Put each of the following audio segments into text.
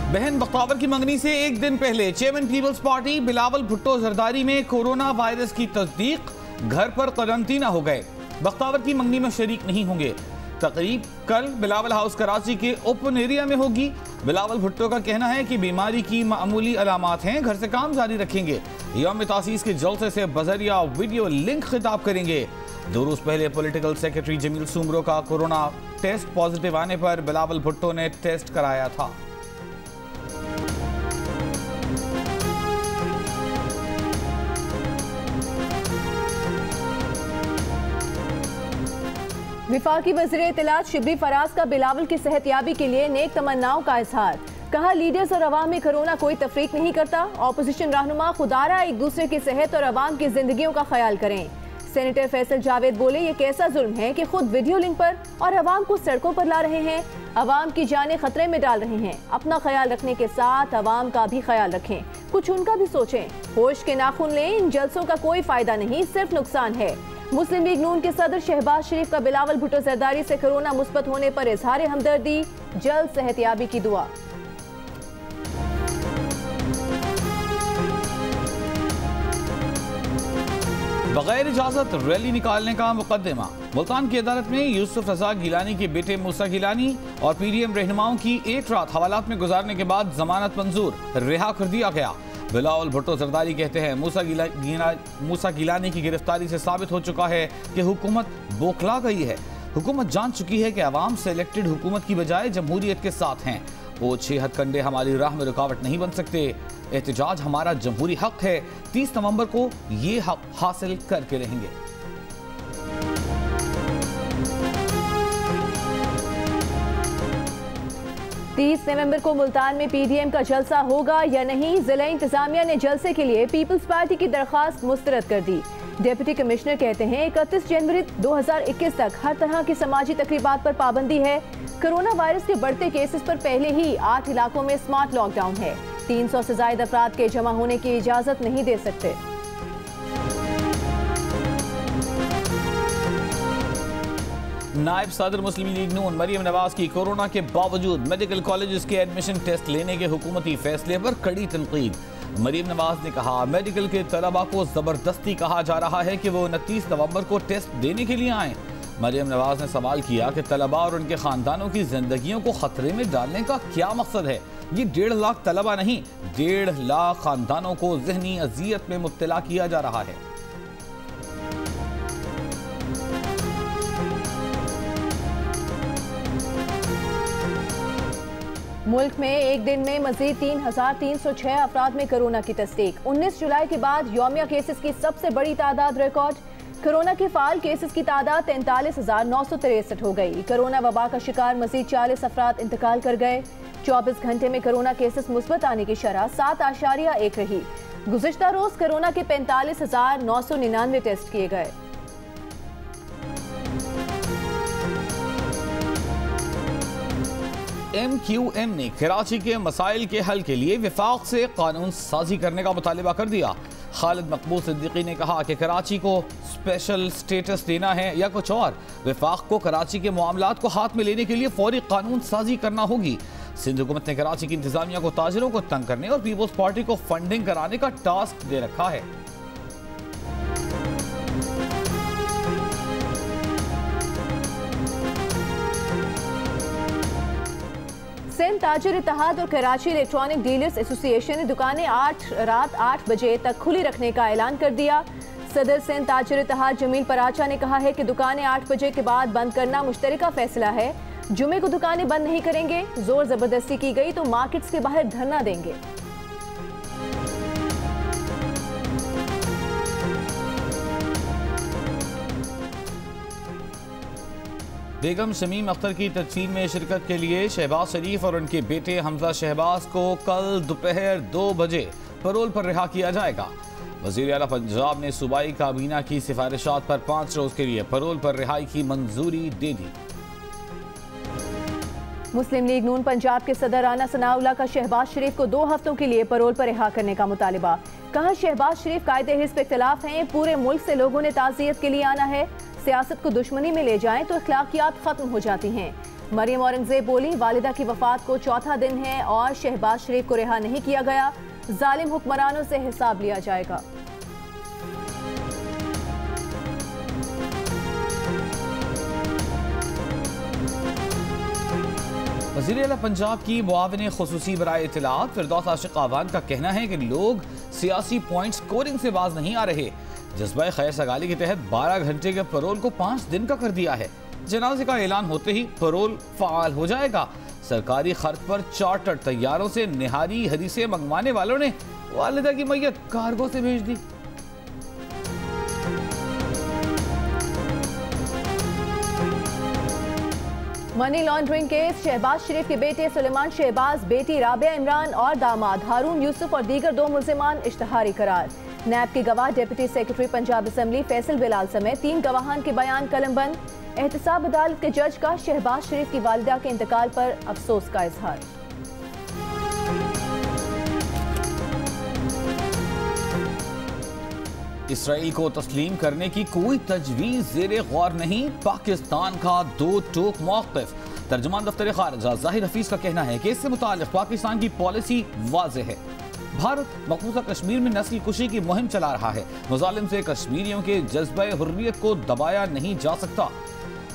बहन बख्तावर की मंगनी से एक दिन पहले chairman Peoples Party Bilawal Bhutto Zardari में कोरोना वायरस की तस्दीक, घर पर क्वारंटीना हो गए। बख्तावर की मंगनी में शरीक नहीं होंगे। तकरीब कल बिलावल हाउस कराची के ओपन एरिया में होगी। बिलावल भुट्टो का कहना है कि बीमारी की मामूली अलामात हैं, घर से काम जारी रखेंगे। यौम तासीस के जलसे से बजरिया वीडियो लिंक खिताब करेंगे। 2 रोज पहले पॉलिटिकल सेक्रेटरी जमील सुमरो का कोरोना टेस्ट पॉजिटिव आने पर बिलावल भुट्टो ने टेस्ट कराया था। विफाकी वज़ीर इत्तलात शिबली फराज का बिलावल की सेहतयाबी के लिए नेक तमन्नाओं का इजहार। कहा, लीडर्स और अवाम में कोरोना कोई तफरीक नहीं करता। ऑपोजिशन रहनुमा खुदारा एक दूसरे की सेहत और अवाम की जिंदगियों का ख्याल करें। सेनेटर फैसल जावेद बोले, ये कैसा जुल्म है कि खुद वीडियो लिंक पर और अवाम को सड़कों पर ला रहे हैं, अवाम की जानें खतरे में डाल रहे हैं। अपना ख्याल रखने के साथ अवाम का भी ख्याल रखें, कुछ उनका भी सोचें। होश के नाखून लें, इन जलसों का कोई फायदा नहीं, सिर्फ नुकसान है। मुस्लिम लीग नून के सदर शहबाज शरीफ का बिलावल भुट्टो जरदारी से कोरोना मुस्बत होने पर इजहार हमदर्दी, जल्द सेहतयाबी की दुआ। बगैर इजाजत रैली निकालने का मुकदमा। मुल्तान की अदालत में यूसुफ रजा गिलानी के बेटे मूसा गिलानी और PDM रहनुमाओं की एक रात हवालात में गुजारने के बाद जमानत मंजूर, रिहा कर दिया गया। बिलावल भुट्टो जरदारी कहते हैं, मूसा गिलानी की गिरफ्तारी से साबित हो चुका है कि हुकूमत बौखला गई है। हुकूमत जान चुकी है कि अवाम से इलेक्टेड हुकूमत की बजाय जमहूरियत के साथ हैं। वो 6 हथकंडे हमारी राह में रुकावट नहीं बन सकते। एहतजाज हमारा जमहूरी हक है। 30 नवंबर को ये हक हासिल करके रहेंगे। 30 नवंबर को मुल्तान में PDM का जलसा होगा या नहीं, जिला इंतजामिया ने जलसे के लिए पीपल्स पार्टी की दरख्वास्त मुस्तरद कर दी। डिप्टी कमिश्नर कहते हैं, 31 जनवरी 2021 तक हर तरह की समाजी तकरीबात पर पाबंदी है। कोरोना वायरस के बढ़ते केसेस पर पहले ही 8 इलाकों में स्मार्ट लॉकडाउन है। 300 से ज्यादा अफराद के जमा होने की इजाजत नहीं दे सकते। नायब सदर मुस्लिम लीग नून मरियम नवाज की कोरोना के बावजूद मेडिकल कॉलेजेस के एडमिशन टेस्ट लेने के हुकूमती फैसले पर कड़ी तनकीद। मरियम नवाज ने कहा, मेडिकल के तलबा को जबरदस्ती कहा जा रहा है कि वो 29 नवंबर को टेस्ट देने के लिए आएं। मरियम नवाज ने सवाल किया कि तलबा और उनके खानदानों की जिंदगियों को खतरे में डालने का क्या मकसद है। ये 1.5 लाख तलबा नहीं, 1.5 लाख खानदानों को जहनी अजियत में मुब्तला किया जा रहा है। मुल्क में एक दिन में मजीद 3,306 अफराद में कोरोना की तस्दीक। 19 जुलाई के बाद यौमिया केसेस की सबसे बड़ी तादाद रिकॉर्ड। कोरोना के फाल केसेस की तादाद 43,963 हो गई। कोरोना वबा का शिकार मजीद 40 अफराद इंतकाल कर गए। 24 घंटे में कोरोना केसेस मुस्बत आने की शरह 7.1 रही। गुज़िश्ता रोज कोरोना के 45,999 टेस्ट किए गए। MQM ने कराची के मसाइल के हल के लिए विफाक से कानून साजी करने का मुतालिबा कर दिया। खालिद मकबूल सिद्दीकी ने कहा कि कराची को स्पेशल स्टेटस देना है या कुछ और, विफाक को कराची के मामलात को हाथ में लेने के लिए फौरी कानून साजी करना होगी। सिंध हुकूमत ने कराची की इंतजामिया को ताजिरों को तंग करने और पीपल्स पार्टी को फंडिंग कराने का टास्क दे रखा है। सिंध ताजिर इत्तेहाद और कराची इलेक्ट्रॉनिक डीलर्स एसोसिएशन ने दुकानें रात 8 बजे तक खुली रखने का ऐलान कर दिया। सदर सिंध ताजिर इत्तेहाद जमील पराचा ने कहा है कि दुकानें 8 बजे के बाद बंद करना मुश्तरका फैसला है। जुमे को दुकानें बंद नहीं करेंगे। जोर जबरदस्ती की गई तो मार्केट्स के बाहर धरना देंगे। बेगम शमीम अख्तर की तदफीन में शिरकत के लिए शहबाज शरीफ और उनके बेटे हमजा शहबाज को कल दोपहर 2 बजे पैरोल पर रिहा किया जाएगा। वज़ीर आला पंजाब ने सूबाई काबीना की सिफारिशात पर 5 रोज के लिए पैरोल पर रिहाई की मंजूरी दे दी। मुस्लिम लीग नून पंजाब के सदर राना सनाउल्लाह का शहबाज शरीफ को 2 हफ्तों के लिए पैरोल पर रिहा करने का मुतालिबा। कहा, शहबाज शरीफ कायदे हिस्ब इख्तिलाफ हैं, पूरे मुल्क से लोगों ने ताज़ियत के लिए आना है। सियासत को दुश्मनी में ले जाएं तो अखलाकियात खत्म हो जाती हैं। मरियम औरंगजेब बोली, वालिदा की वफात को चौथा दिन है और शहबाज शरीफ को रिहा नहीं किया गया। जालिम हुक्मरानों से हिसाब लिया जाएगा। वज़ीर आला पंजाब की मुआविन खुसूसी बराए इत्तलात फिरदौस आशिक आवान का कहना है कि लोग सियासी पॉइंट स्कोरिंग से बाज नहीं आ रहे। जज्बा खैर सगाली के तहत 12 घंटे के परोल को 5 दिन का कर दिया है। जनाजे का ऐलान होते ही परोल फाल हो जाएगा। सरकारी खर्च पर चार्टर तैयारों से निहारी हदीसें मंगवाने वालों ने वालिदा की मैयत कार्गो से भेज दी। मनी लॉन्ड्रिंग केस, शहबाज शरीफ के बेटे सुलेमान शहबाज, बेटी राबिया इमरान और दामाद हारून यूसुफ और दीगर 2 मुल्जिमान इश्तहारी करार। नैब के गवाह deputy secretary Punjab assembly Faisal Bilal समेत 3 गवाहान के बयान कलमबंद। एहतसाब अदालत के जज का शहबाज शरीफ की वालिदा के इंतकाल पर अफसोस का इजहार। इसराइल को तस्लीम करने की कोई तजवीज़ ज़ेरे गौर नहीं, पाकिस्तान का 2 टोक मौक़िफ़। तर्जुमान दफ्तर ख़ारिजा ज़ाहिर हफीज़ का कहना है कि इससे मुताल्लिक़ पाकिस्तान की पॉलिसी वाज़ेह है। भारत मकबूजा कश्मीर में नस्ल कुशी की मुहिम चला रहा है। मुज़ालिम से कश्मीरियों के जज्बे हुर्रियत को दबाया नहीं जा सकता।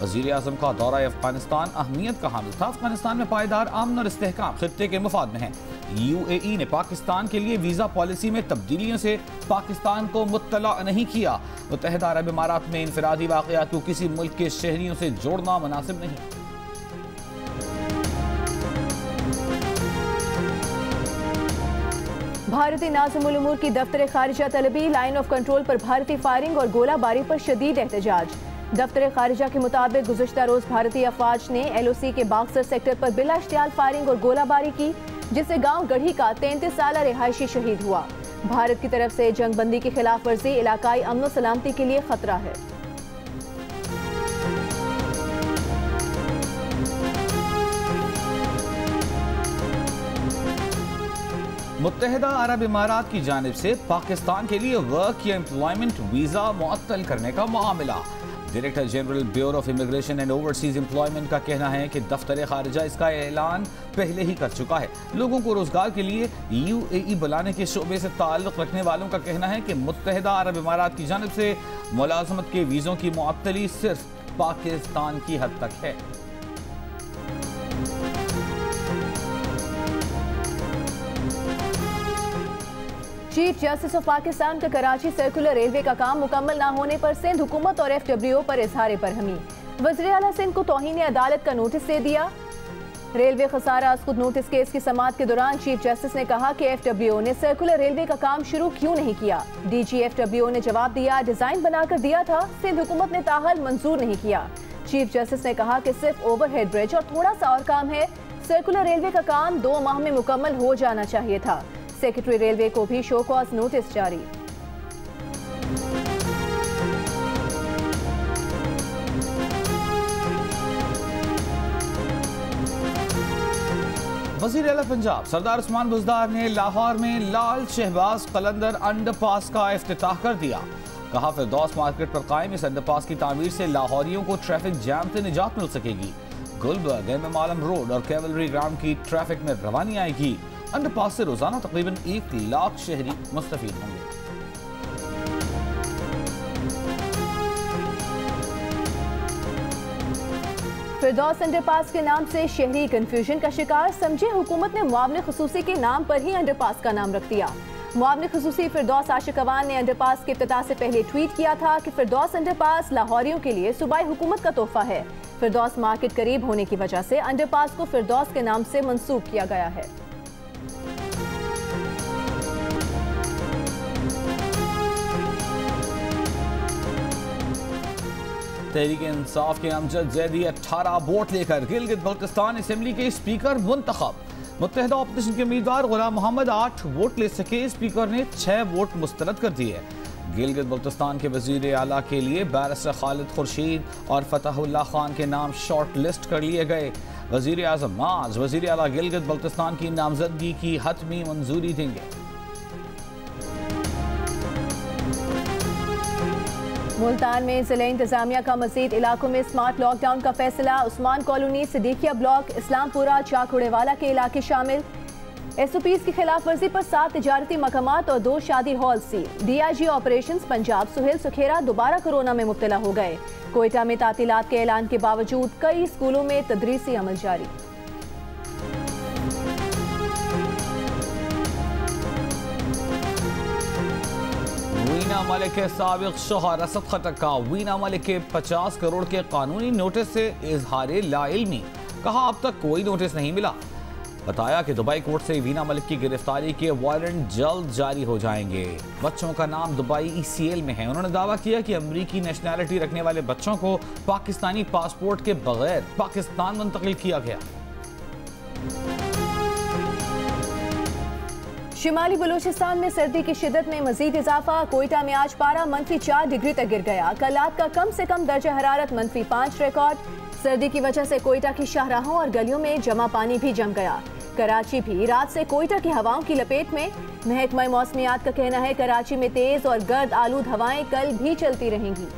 वज़ीर आज़म का दौरा अफ़गानिस्तान अहमियत का हामिल था। अफ़गानिस्तान में पायदार अमन और इस्तेहकाम खित्ते के मुफाद में है। UAE ने पाकिस्तान के लिए वीज़ा पॉलिसी में तब्दीलियों से पाकिस्तान को मुत्तला नहीं किया। मुत्तहिदा अरब इमारात में इनफरादी वाक़यात को किसी मुल्क के शहरियों से जोड़ना मुनासिब नहीं। भारतीय नाज़िमुल उमूर की दफ्तर खारिजा तलबी, लाइन ऑफ कंट्रोल पर भारतीय फायरिंग और गोलाबारी पर शदीद एहतजाज। दफ्तर खारिजा के मुताबिक गुज़िश्ता रोज भारतीय अफवाज ने LOC के बाक्सर सेक्टर पर बिला इश्तियाल फायरिंग और गोलाबारी की, जिससे गांव गढ़ी का 33 साला रिहायशी शहीद हुआ। भारत की तरफ से जंगबंदी की खिलाफ वर्जी इलाकाई अमन व सलामती के लिए खतरा है। मुत्तहिदा अरब इमारात की जानिब से पाकिस्तान के लिए वर्क या एम्प्लॉयमेंट वीज़ा मुअत्तल करने का मामला। Director general bureau of immigration and overseas employment का कहना है कि दफ्तर खारिजा इसका ऐलान पहले ही कर चुका है। लोगों को रोजगार के लिए UAE बुलाने के शोबे से ताल्लुक रखने वालों का कहना है कि मुत्तहिदा अरब इमारात की जानिब से मुलाजमत के वीज़ों की मुअत्तली सिर्फ पाकिस्तान की हद तक है। चीफ जस्टिस ऑफ पाकिस्तान का कराची सर्कुलर रेलवे का काम मुकम्मल न होने पर सिंध हुकूमत और FWO पर इजहार बरहमी। वज़ीर आला सिंध को तौहीन अदालत का नोटिस दे दिया। रेलवे खसारा अस्कुद नोटिस केस की समाअत के दौरान चीफ जस्टिस ने कहा कि FWO ने सर्कुलर रेलवे का काम शुरू क्यों नहीं किया। DG FWO ने जवाब दिया, डिजाइन बनाकर दिया था, सिंध हुकूमत ने ताहल मंजूर नहीं किया। चीफ जस्टिस ने कहा कि सिर्फ ओवरहेड ब्रिज और थोड़ा सा और काम है। सर्कुलर रेलवे का काम 2 माह में मुकम्मल हो जाना चाहिए था। सेक्रेटरी रेलवे को भी शो कॉज नोटिस जारी। वज़ीर आला पंजाब सरदार उस्मान बुज़दार ने लाहौर में लाल शहबाज कलंदर अंडरपास का इफ्तिताह कर दिया। कहा, फिरदौस मार्केट पर कायम इस अंडरपास की तामीर से लाहौरियों को ट्रैफिक जाम से निजात मिल सकेगी। गुलबर्ग, एम आलम रोड और कैवलरी ग्राउंड की ट्रैफिक में रवानी आएगी। अंडरपास से रोजाना तकरीबन 1 लाख शहरी मुस्तफीद होंगे। फिरदौस अंडरपास के नाम से शहरी कंफ्यूजन का शिकार, समझे हुकूमत ने मुआवने खुसूसी के नाम पर ही अंडरपास का नाम रख दिया। मुआवने खुसूसी फिरदौस आशिक अवान ने अंडरपास के इफ्तिताह से पहले ट्वीट किया था कि फिरदौस अंडरपास लाहौरियों के लिए सूबाई हुकूमत का तोहफा है। फिरदौस मार्केट करीब होने की वजह से अंडरपास को फिरदौस के नाम से मंसूब किया गया है। तहरीक इंसाफ के अमजद जैदी 18 वोट लेकर गिलगित बल्तिस्तान असेंबली के स्पीकर मुंतखब। मुत्तहिदा ऑपोजिशन के उम्मीदवार गुलाम मोहम्मद 8 वोट ले सके। स्पीकर ने 6 वोट मुस्तरद कर दिए। गिलगित बल्तिस्तान के वजीर आला के लिए बैरिस्टर खालिद खुर्शीद और फतहुल्लाह खान के नाम शॉर्ट लिस्ट कर लिए गए। वजीर आजम आज वजीर आला गिलगित बल्तिस्तान की नामजदगी की हतमी मंजूरी देंगे। मुल्तान में जिले इंतजामिया का मजीद इलाकों में स्मार्ट लॉकडाउन का फैसला। उस्मान कॉलोनी, सिद्दीकिया ब्लॉक, इस्लामपुरा, चाकुड़ेवाला के इलाके शामिल। SOPs की खिलाफ वर्जी पर 7 तिजारती मकामात और 2 शादी hall seal. DIG operations Punjab Suhail Sukhera दोबारा कोरोना में मुब्तला हो गए। कोयटा में तातीलात के ऐलान के बावजूद कई स्कूलों में तदरीसी अमल जारी। वीना मलिक के साबिक शोहर असद खटक का वीना मलिक के 50 करोड़ के कानूनी नोटिस से इजहार लाइल्मी। कहा अब तक कोई नोटिस नहीं मिला। बताया कि दुबई कोर्ट से वीना मलिक की गिरफ्तारी के वारंट जल्द जारी हो जाएंगे। बच्चों का नाम दुबई ECL में है। उन्होंने दावा किया कि अमरीकी नेशनैलिटी रखने वाले बच्चों को पाकिस्तानी पासपोर्ट के बगैर पाकिस्तान मुंतकिल किया गया। शिमाली बलूचिस्तान में सर्दी की शिद्दत में मजीद इजाफा। कोयटा में आज पारा -4 डिग्री तक गिर गया। कल रात का कम से कम दर्जा हरारत -5 रिकॉर्ड। सर्दी की वजह से कोयटा की शाहराहों और गलियों में जमा पानी भी जम गया। कराची भी रात से कोयटा की हवाओं की लपेट में। महकमा मौसमियात का कहना है कराची में तेज और गर्द आलूद हवाएं कल भी चलती रहेंगी।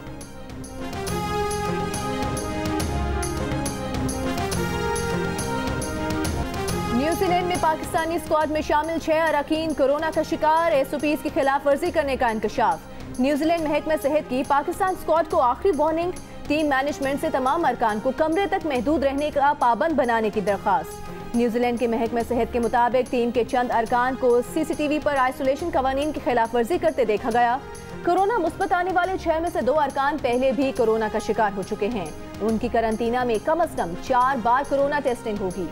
न्यूजीलैंड में पाकिस्तानी स्क्वाड में शामिल 6 अरकान कोरोना का शिकार। SOPs की खिलाफ वर्जी करने का इंकशाफ। न्यूजीलैंड महकमा सेहत की पाकिस्तान स्क्वाड को आखिरी वार्निंग। टीम मैनेजमेंट से तमाम अरकान को कमरे तक महदूद रहने का पाबंद बनाने की दरख्वास्त। न्यूजीलैंड के महकमा सेहत के मुताबिक टीम के चंद अरकान को CCTV पर आइसोलेशन कवानीन की खिलाफ वर्जी करते देखा गया। कोरोना मुस्बत आने वाले 6 में से 2 अरकान पहले भी कोरोना का शिकार हो चुके हैं। उनकी करंटीना में कम अज कम 4 बार कोरोना टेस्टिंग होगी।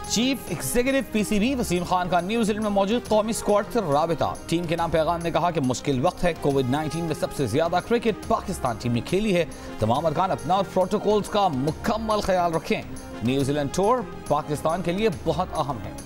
Chief executive PCB Waseem Khan का न्यूजीलैंड में मौजूद कौमी स्क्वाड से राबिता। टीम के नाम पैगाम ने कहा कि मुश्किल वक्त है। कोविड-19 में सबसे ज्यादा क्रिकेट पाकिस्तान टीम ने खेली है। तमाम अरकान अपना और प्रोटोकॉल्स का मुकम्मल ख्याल रखें। न्यूजीलैंड टूर पाकिस्तान के लिए बहुत अहम है।